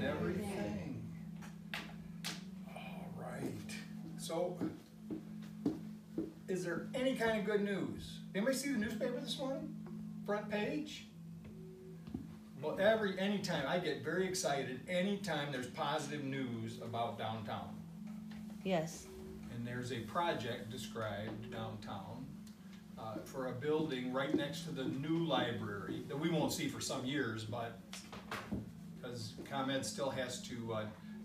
and everything. All right. So, is there any kind of good news? Anybody see the newspaper this morning? Front page? Well, anytime, I get very excited anytime there's positive news about downtown. Yes. And there's a project described downtown for a building right next to the new library that we won't see for some years, but because ComEd still has to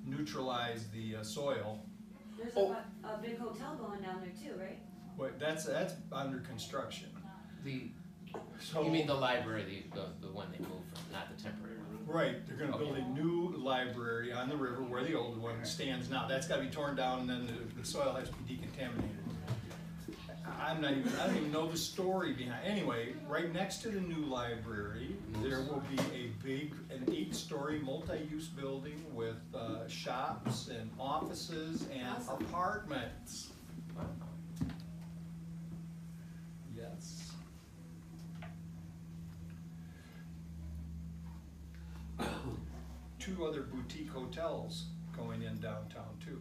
neutralize the soil. There's a big hotel going down there too, right? But that's under construction. You mean the library, the one they moved from, not the temporary one? Right, they're gonna build a new library on the river where the old one stands now. That's gotta be torn down and then the soil has to be decontaminated. I don't even know the story behind. Anyway, right next to the new library, there will be an 8-story multi-use building with shops and offices and apartments. Yes. 2 other boutique hotels going in downtown too.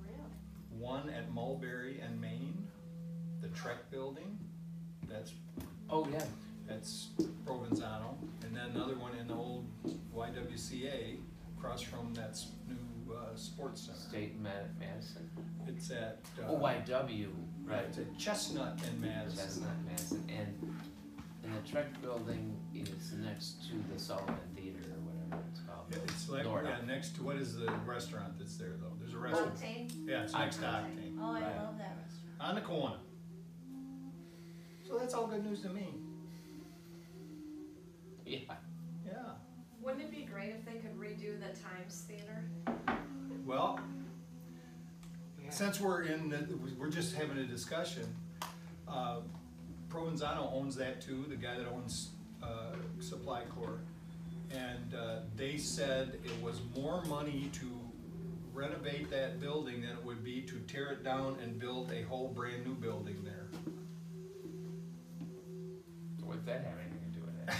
Really? One at Mulberry and Maine, the Trek building, that's Provenzano, and then another one in the old YWCA across from that new sports center. State Madison? It's at YW, right. It's at Chestnut and Madison. Chestnut, Madison, and the Trek building is next to the Sullivan Theater or whatever it's called. Yeah, it's like next to, what is the restaurant that's there though? There's a restaurant. Octane? Yeah, it's next to Octane. Oh, I love that restaurant. On the corner. So that's all good news to me. Yeah. Yeah. Wouldn't it be great if they could redo the Times Theater? Well, since we're just having a discussion, Provenzano owns that too, the guy that owns Supply Corps. And they said it was more money to renovate that building than it would be to tear it down and build a whole brand new building there. So what's that have anything to do with that?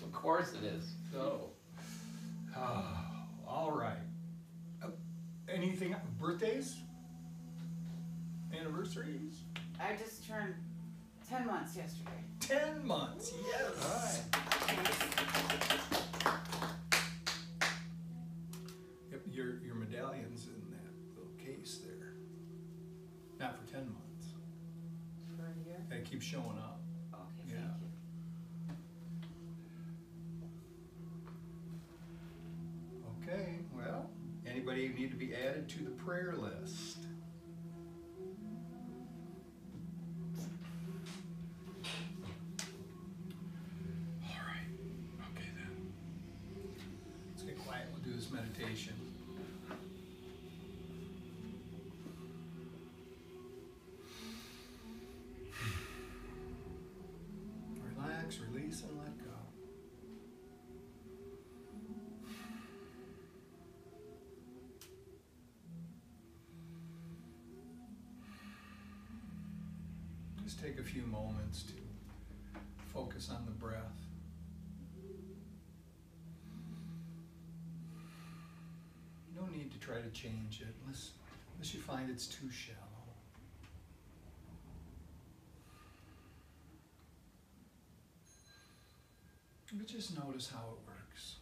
Of course it is. So, all right. Anything, birthdays? Anniversaries? I just turned 10 months yesterday. 10 months, yes. All right. Yep, your medallion's in that little case there. Not for 10 months. For a year? They keep showing up. Okay, Yeah. thank you. Okay, well, anybody need to be added to the prayer list? All right, okay then. Let's get quiet, we'll do this meditation. Relax, release, and let go. Just take a few moments to focus on the breath. No need to try to change it unless you find it's too shallow. But just notice how it works.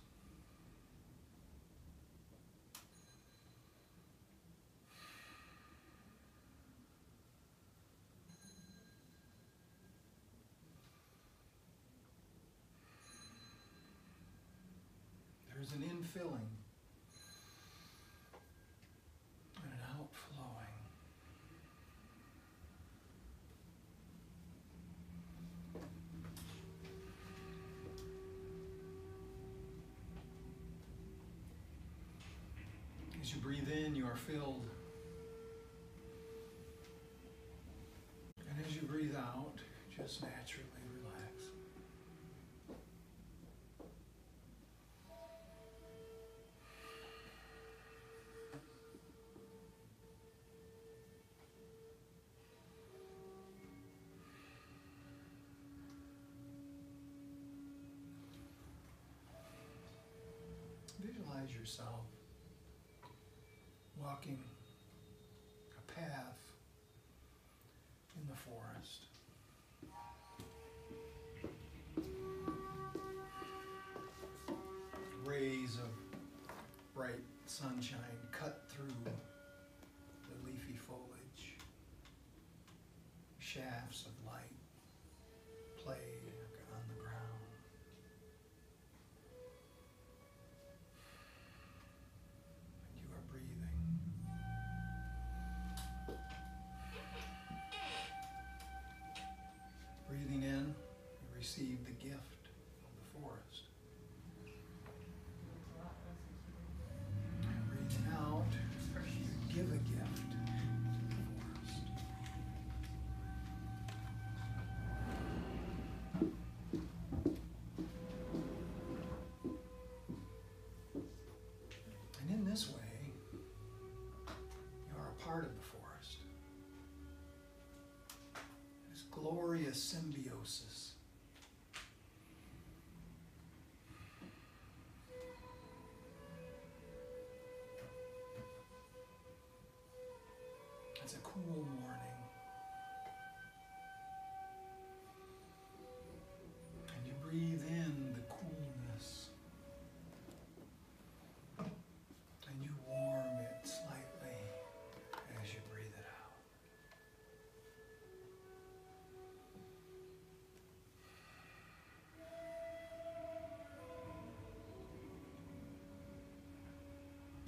There's an infilling and an outflowing. As you breathe in, you are filled. And as you breathe out, just naturally relax. visualize yourself walking a path in the forest. Rays of bright sunshine cut through the leafy foliage. Shafts of light play on the ground. And you are breathing. Breathing in, you receive the gift of the forest. And breathing out, you give a gift to the forest. And in this way, you are a part of the forest. This glorious symbiosis. It's a cool morning. And you breathe in the coolness. And you warm it slightly as you breathe it out.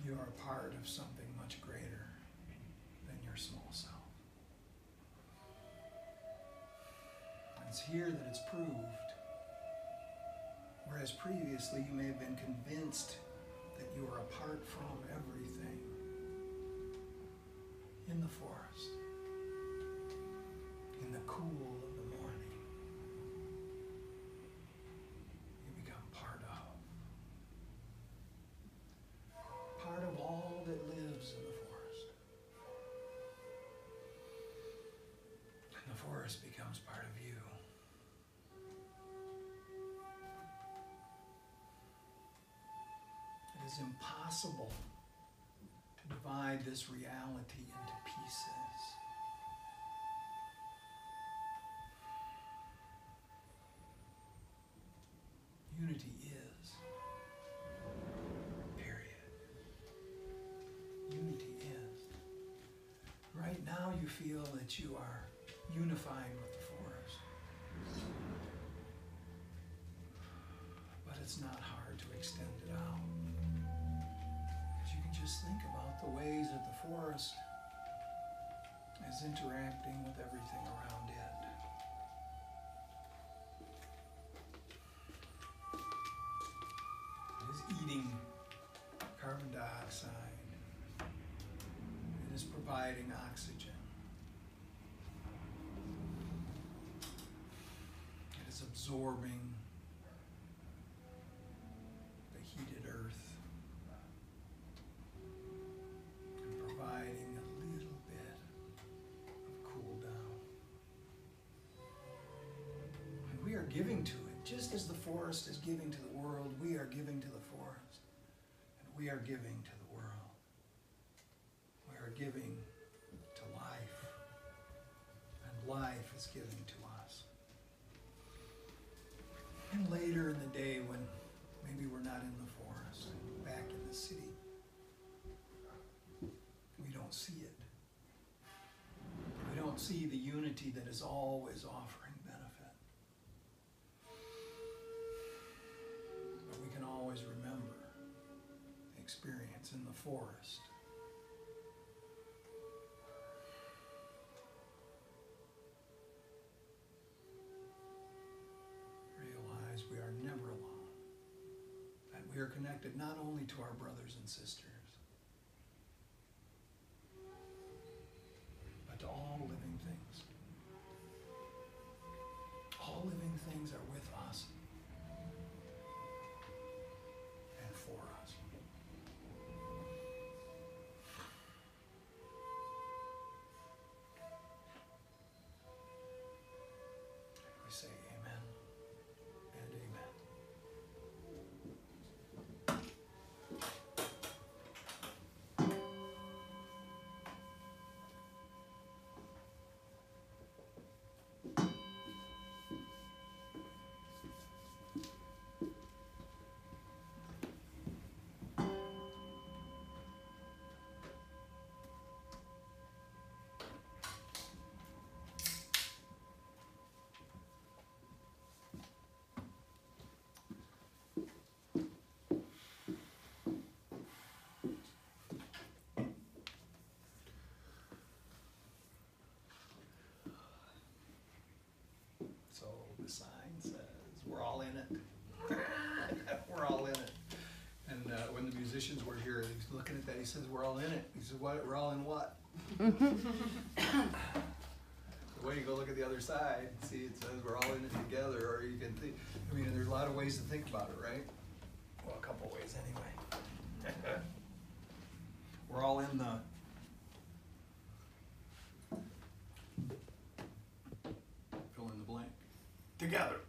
You are a part of something much greater than your small self. And it's here that it's proved. Whereas previously you may have been convinced that you are apart from everything. In the forest, in the cool of the morning, you become part of all that lives in the forest. And the forest becomes part of you. It is impossible to divide this reality into pieces. Unity is. Period. Unity is. Right now you feel that you are unified with the forest. But it's not hard to extend it out. Because you can just think about the ways that the forest is interacting with everything around it. It is eating carbon dioxide. It is providing oxygen. It is absorbing the heated earth and providing a little bit of cool down. And we are giving to it, just as the forest is giving to the world, we are giving to the forest. And we are giving to the world. We are giving to life. And life is giving to us. And later in the day when maybe we're not in the forest, back in the city, we don't see it. We don't see the unity that is always offering benefit. But we can always remember the experience in the forest. Realize we are never alone. That we are connected not only to our brothers and sisters, but to all living things. All living things are with us and for us. We say amen and amen. musicians were here, he's looking at that, he says, we're all in it. He says, what, we're all in what? The way you go look at the other side, see it says we're all in it together, or you can think, I mean, there's a lot of ways to think about it, right? Well, a couple ways anyway. We're all in the fill in the blank together.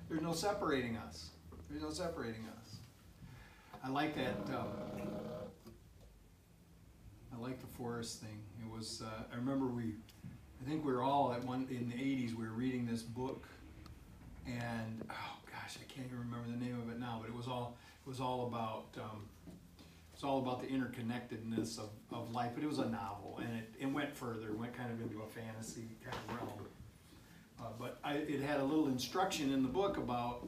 There's no separating us. There's no separating us. I like that. I like the forest thing. It was. I remember I think we were all in the '80s. We were reading this book, and oh gosh, I can't even remember the name of it now. But it was all about. It's all about the interconnectedness of life. But it was a novel, and it went further. It went kind of into a fantasy kind of realm. But it had a little instruction in the book about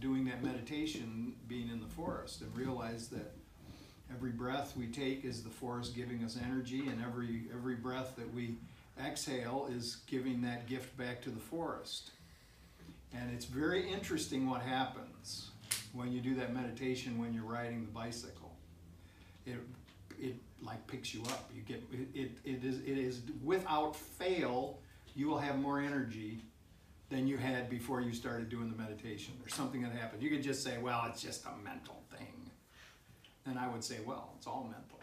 doing that meditation, being in the forest, and realize that every breath we take is the forest giving us energy, and every breath that we exhale is giving that gift back to the forest. And it's very interesting what happens when you do that meditation when you're riding the bicycle. It like picks you up. You get it is without fail. You will have more energy than you had before you started doing the meditation. There's something that happened. You could just say, well, it's just a mental thing. And I would say, well, it's all mental.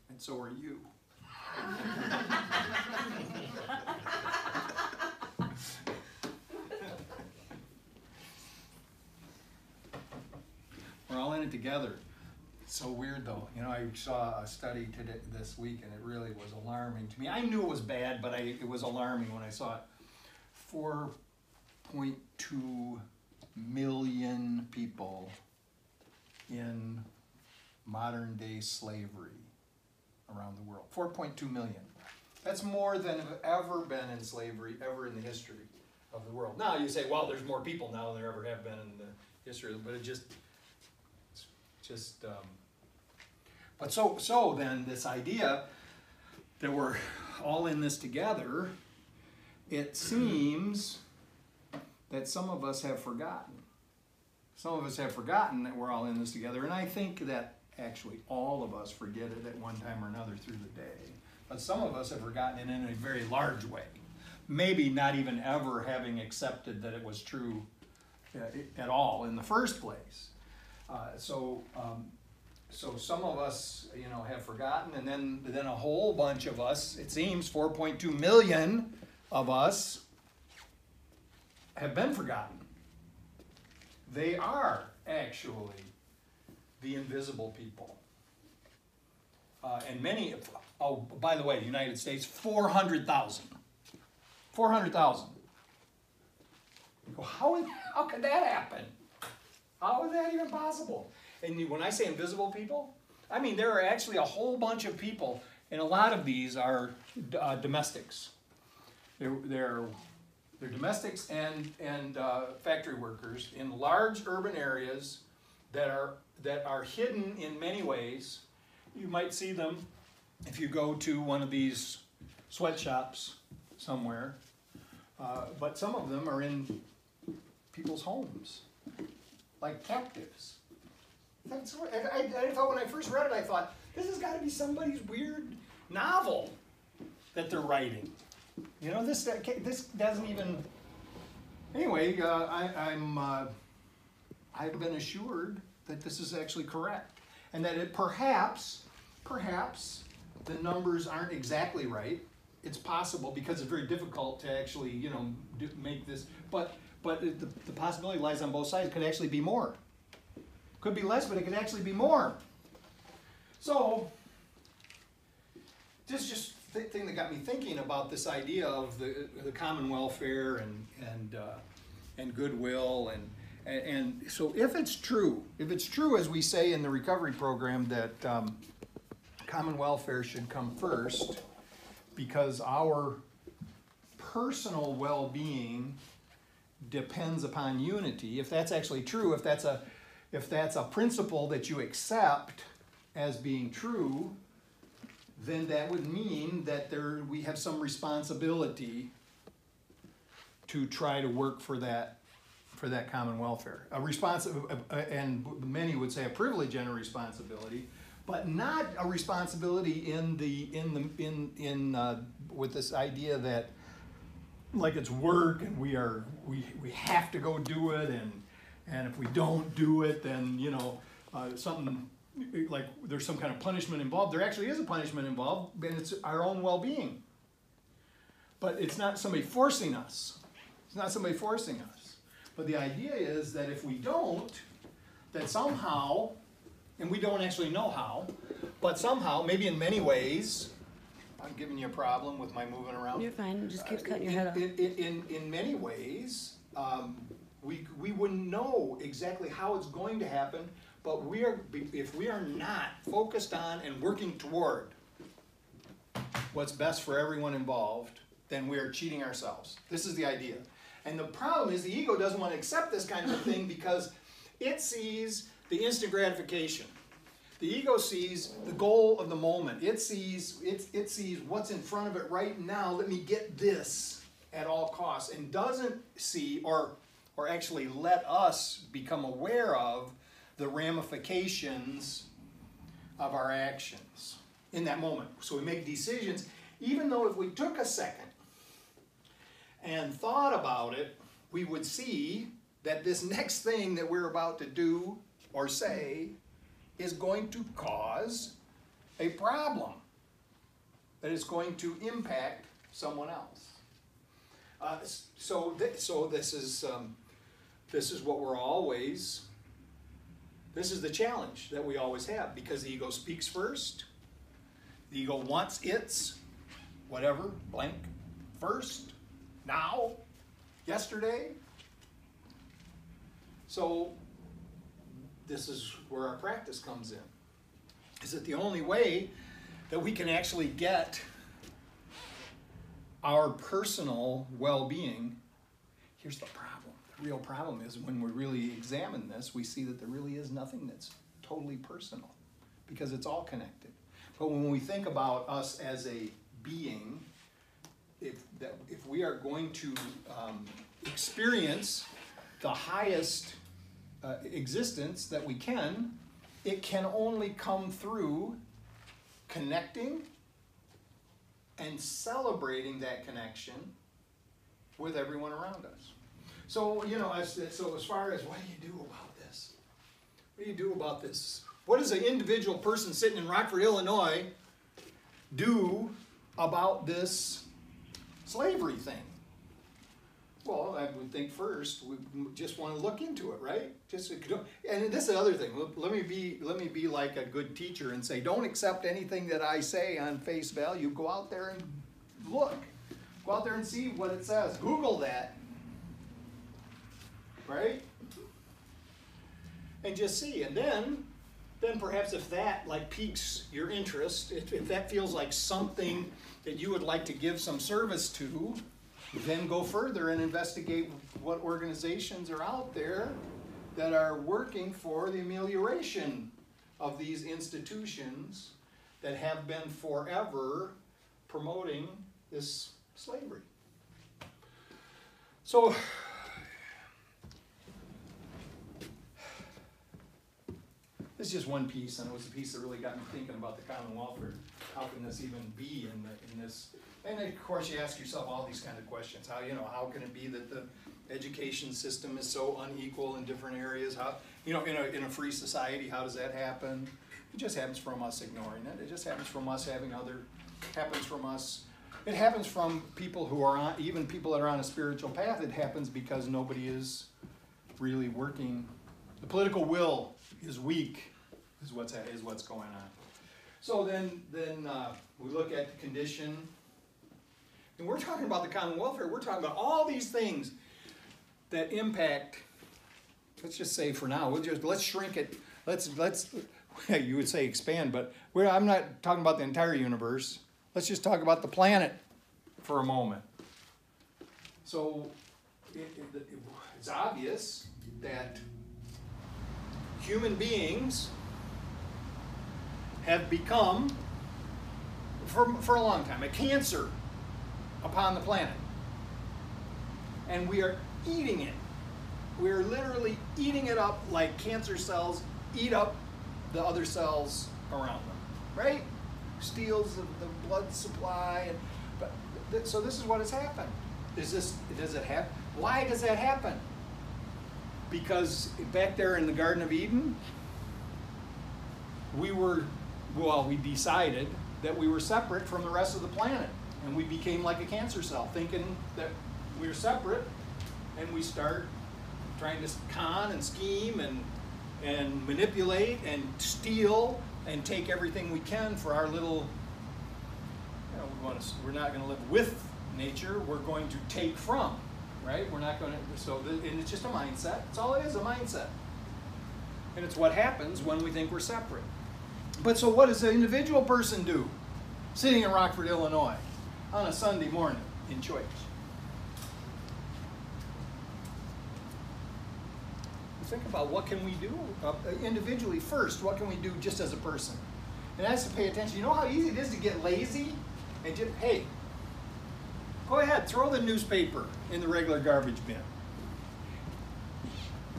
And so are you. We're all in it together. It's so weird though. You know, I saw a study this week and it really was alarming to me. I knew it was bad, but it was alarming when I saw it. 4.2 million people in modern day slavery around the world. 4.2 million. That's more than have ever been in slavery ever in the history of the world. Now you say, well, there's more people now than there ever have been in the history, but but so then this idea that we're all in this together, it seems that some of us have forgotten. Some of us have forgotten that we're all in this together, and I think that actually all of us forget it at one time or another through the day. But some of us have forgotten it in a very large way. Maybe not even ever having accepted that it was true at all in the first place. So some of us, have forgotten, and then a whole bunch of us, it seems 4.2 million of us have been forgotten. They are actually the invisible people. And many, by the way, the United States, 400,000. 400,000. How could that happen? How is that even possible? And when I say invisible people, I mean there are actually a whole bunch of people, and a lot of these are domestics. They're domestics and factory workers in large urban areas that are hidden in many ways. You might see them if you go to one of these sweatshops somewhere, but some of them are in people's homes, like captives. I thought when I first read it, I thought, this has got to be somebody's weird novel that they're writing. This doesn't even. Anyway, I've been assured that this is actually correct, and that it perhaps the numbers aren't exactly right. It's possible because it's very difficult to actually make this, but the possibility lies on both sides. It could actually be more. Could be less, but it could actually be more. So this is just the thing that got me thinking about this idea of the common welfare and goodwill and so if it's true as we say in the recovery program that common welfare should come first because our personal well-being depends upon unity. If that's actually true, if that's a principle that you accept as being true, then that would mean that we have some responsibility to try to work for that for that common welfare. And many would say a privilege and a responsibility, but not a responsibility with this idea that like it's work and we have to go do it, and if we don't do it, then something like there's some kind of punishment involved. There actually is a punishment involved, and it's our own well-being. But it's not somebody forcing us. It's not somebody forcing us. But the idea is that if we don't, that somehow, and we don't actually know how, but somehow, maybe in many ways, I'm giving you a problem with my moving around. You're fine, just keep cutting your head off. In many ways, we wouldn't know exactly how it's going to happen, but if we are not focused on and working toward what's best for everyone involved, then we are cheating ourselves. This is the idea. And the problem is the ego doesn't want to accept this kind of a thing because it sees the instant gratification. The ego sees the goal of the moment. It sees what's in front of it right now. Let me get this at all costs, and doesn't see or actually let us become aware of the ramifications of our actions in that moment. So we make decisions, even though if we took a second and thought about it, we would see that this next thing that we're about to do or say is going to cause a problem that is going to impact someone else. So this is what we're always. This is the challenge that we always have, because the ego speaks first. The ego wants its whatever blank first, now, yesterday. So this is where our practice comes in. Is that the only way that we can actually get our personal well-being? Here's the problem. The real problem is when we really examine this, we see that there really is nothing that's totally personal, because it's all connected. But when we think about us as a being, if we are going to experience the highest existence that we can, it can only come through connecting and celebrating that connection with everyone around us. So, as far as what do you do about this? What do you do about this? What does an individual person sitting in Rockford, Illinois, do about this slavery thing? Well, I would think first we just want to look into it, right? And this is the other thing. Let me be like a good teacher and say, don't accept anything that I say on face value. Go out there and look. Go out there and see what it says. Google that, right? And just see. And then perhaps if that piques your interest, if that feels like something that you would like to give some service to, then go further and investigate what organizations are out there that are working for the amelioration of these institutions that have been forever promoting this slavery. So, this is just one piece, and it was a piece that really got me thinking about the common welfare. How can this even be in this? And of course, you ask yourself all these kind of questions. How can it be that the education system is so unequal in different areas? How, in a free society, how does that happen? It just happens from us ignoring it. It just happens from us having it happens from people who are even people that are on a spiritual path. It happens because nobody is really working. The political will is weak, is what's going on. So then we look at the condition. And we're talking about the common welfare. We're talking about all these things that impact. Let's just say for now, let's shrink it. Let's you would say expand, but I'm not talking about the entire universe. Let's just talk about the planet for a moment. So it's obvious that human beings have become, for a long time, a cancer upon the planet. And we are eating it. We're literally eating it up like cancer cells eat up the other cells around them, right? Steals the blood supply. So this is what has happened. Does it happen? Why does that happen? Because back there in the Garden of Eden, we decided that we were separate from the rest of the planet. And we became like a cancer cell, thinking that we're separate, and we start trying to con and scheme and manipulate and steal and take everything we can for our little, we're not going to live with nature, we're going to take from, right? We're not going to, and it's just a mindset. It's all it is, a mindset. And it's what happens when we think we're separate. But so what does the individual person do? Sitting in Rockford, Illinois, on a Sunday morning in church. Think about what can we do individually first. What can we do just as a person? And that's to pay attention. You know how easy it is to get lazy and just, hey, go ahead, throw the newspaper in the regular garbage bin.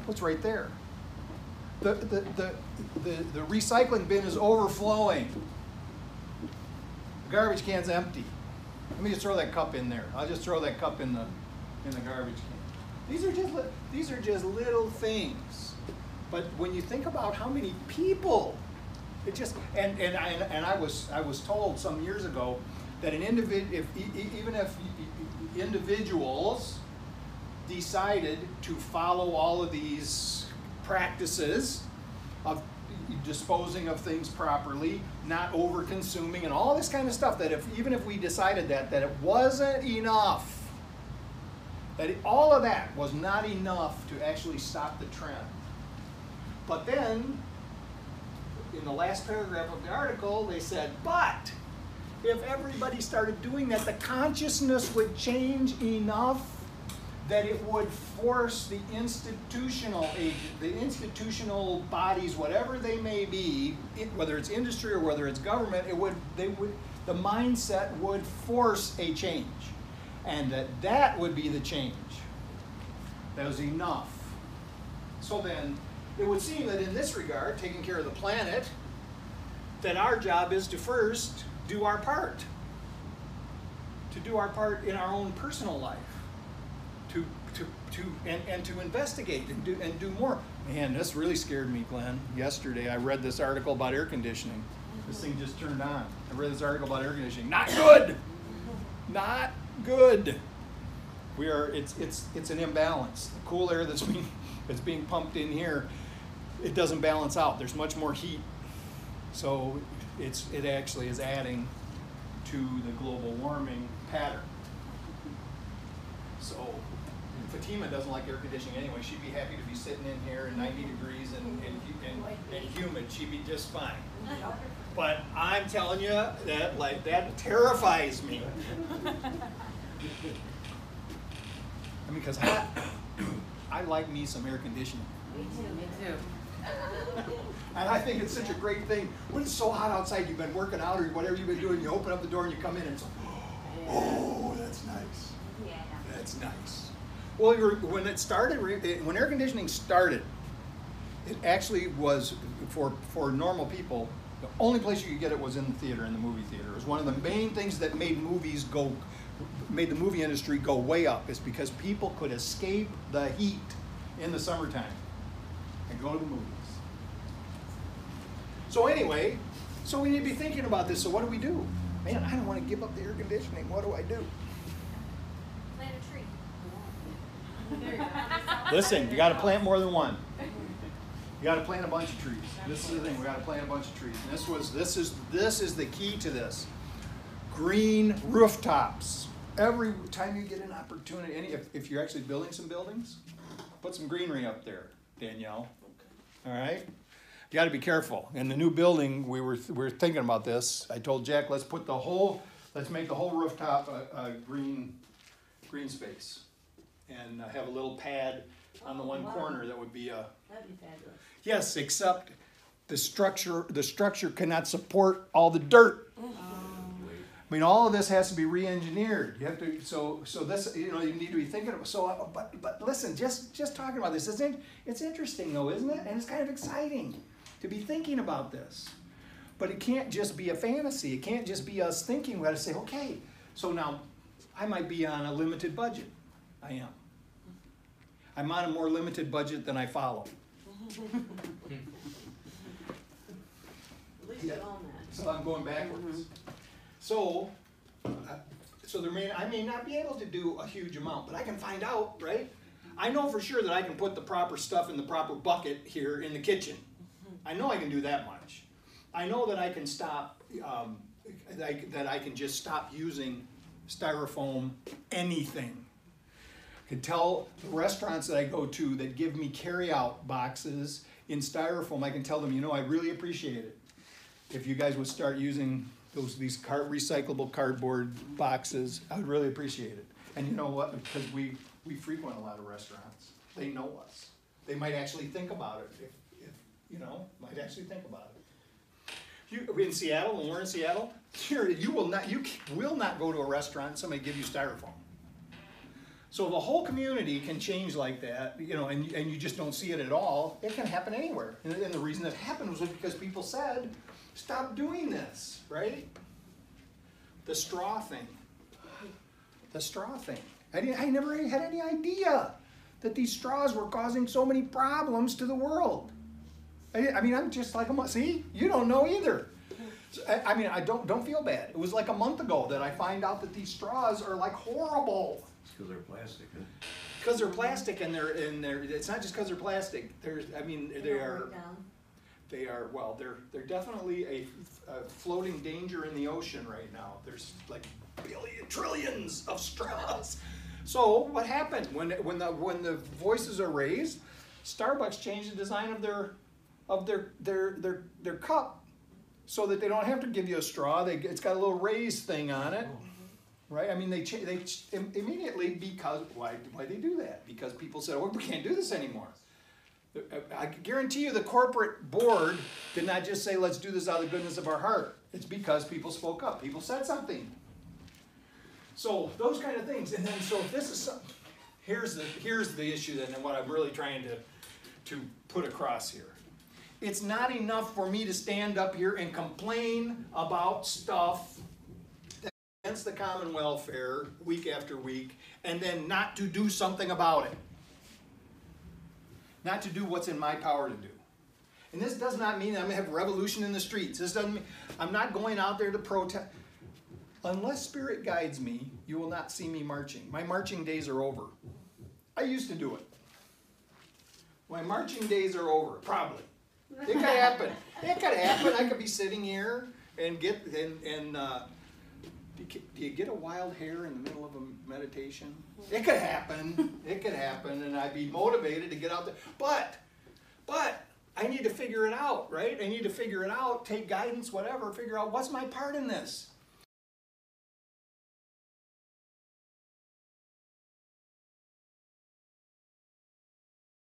What's right there? The recycling bin is overflowing. The garbage can's empty. Let me just throw that cup in there. I'll just throw that cup in the garbage can. These are just little things, but when you think about how many people, it just I was told some years ago that even if individuals decided to follow all of these practices of disposing of things properly, not over consuming, and all this kind of stuff, that even if we decided that it wasn't enough. That all of that was not enough to actually stop the trend. But then, in the last paragraph of the article, they said, but if everybody started doing that, the consciousness would change enough that it would force the institutional bodies, whatever they may be, whether it's industry or whether it's government, the mindset would force a change. And that would be the change. That was enough. So then, it would seem that in this regard, taking care of the planet, that our job is to first do our part. To do our part in our own personal life. To investigate and do more. Man, this really scared me, Glenn. Yesterday, I read this article about air conditioning. This thing just turned on. I read this article about air conditioning. Not good! Not good. It's an imbalance. The cool air that's being pumped in here, it doesn't balance out. There's much more heat. So it actually is adding to the global warming pattern. So Fatima doesn't like air conditioning anyway. She'd be happy to be sitting in here in 90 degrees and humid. She'd be just fine. But I'm telling you that terrifies me. I mean, because I like me some air conditioning. Me too. And I think it's such a great thing. When it's so hot outside, you've been working out or whatever you've been doing, you open up the door and you come in and it's like, oh, that's nice. Yeah. That's nice. Well, when air conditioning started, it actually was, for normal people, the only place you could get it was in the theater, in the movie theater. It was one of the main things that made the movie industry go way up, is because people could escape the heat in the summertime and go to the movies. So anyway, we need to be thinking about this. So what do we do? Man, I don't want to give up the air conditioning. What do I do? Plant a tree. Listen, you got to plant more than one. You got to plant a bunch of trees. This is the thing. We got to plant a bunch of trees. And this is the key to this. Green rooftops. Every time you get an opportunity, if you're actually building some buildings, put some greenery up there, Danielle. All right. You got to be careful. In the new building, we were thinking about this. I told Jack, let's make the whole rooftop a green space, and have a little pad on the one corner that would be a. That'd be fabulous. Yes, except the structure cannot support all the dirt. I mean, all of this has to be re-engineered. You have to, so this, you know, you need to be thinking of, so, but listen, just talking about this, it's interesting though, isn't it? And it's kind of exciting to be thinking about this. But it can't just be a fantasy. It can't just be us thinking. We got to say, okay, so now I might be on a limited budget. I am. I'm on a more limited budget than I follow. At least you own that. So I'm going backwards. So I may not be able to do a huge amount, but I can find out, right? I know for sure that I can put the proper stuff in the proper bucket here in the kitchen. I know I can do that much. I know that I can stop, that I can just stop using styrofoam anything. I can tell the restaurants that I go to that give me carry-out boxes in styrofoam, I can tell them, you know, I really appreciate it if you guys would start using these recyclable cardboard boxes. I would really appreciate it. And you know what? Because we frequent a lot of restaurants. They know us. They might actually think about it. If you know, might actually think about it. In Seattle, when we're in Seattle, you will not go to a restaurant and somebody give you styrofoam. So the whole community can change like that, you know, and you just don't see it at all. It can happen anywhere. And the reason it happened was because people said, stop doing this, right? The straw thing. The straw thing. I never had any idea that these straws were causing so many problems to the world. I mean, I'm just like, see, you don't know either. So, I mean, I don't feel bad. It was like a month ago that I find out that these straws are like horrible. It's because they're plastic, huh? Because they're plastic, and they're. It's not just because they're plastic. They're definitely a floating danger in the ocean right now. There's like trillions of straws. So what happened when the voices are raised? Starbucks changed the design of their cup so that they don't have to give you a straw. It's got a little raised thing on it, right? I mean, they immediately, because why they do that? Because people said, "Oh, we can't do this anymore." I guarantee you, the corporate board did not just say, "Let's do this out of the goodness of our heart." It's because people spoke up. People said something. So those kind of things, and then so if this is here's the issue then, and what I'm really trying to put across here. It's not enough for me to stand up here and complain about stuff that's against the common welfare week after week, and then not to do something about it. Not to do what's in my power to do. And this does not mean I'm going to have a revolution in the streets. This doesn't mean I'm not going out there to protest. Unless Spirit guides me, you will not see me marching. My marching days are over. I used to do it. My marching days are over, probably. It could happen. It could happen. I could be sitting here and do you get a wild hair in the middle of a meditation? It could happen. It could happen, and I'd be motivated to get out there. But I need to figure it out, right? I need to figure it out, take guidance, whatever, figure out what's my part in this.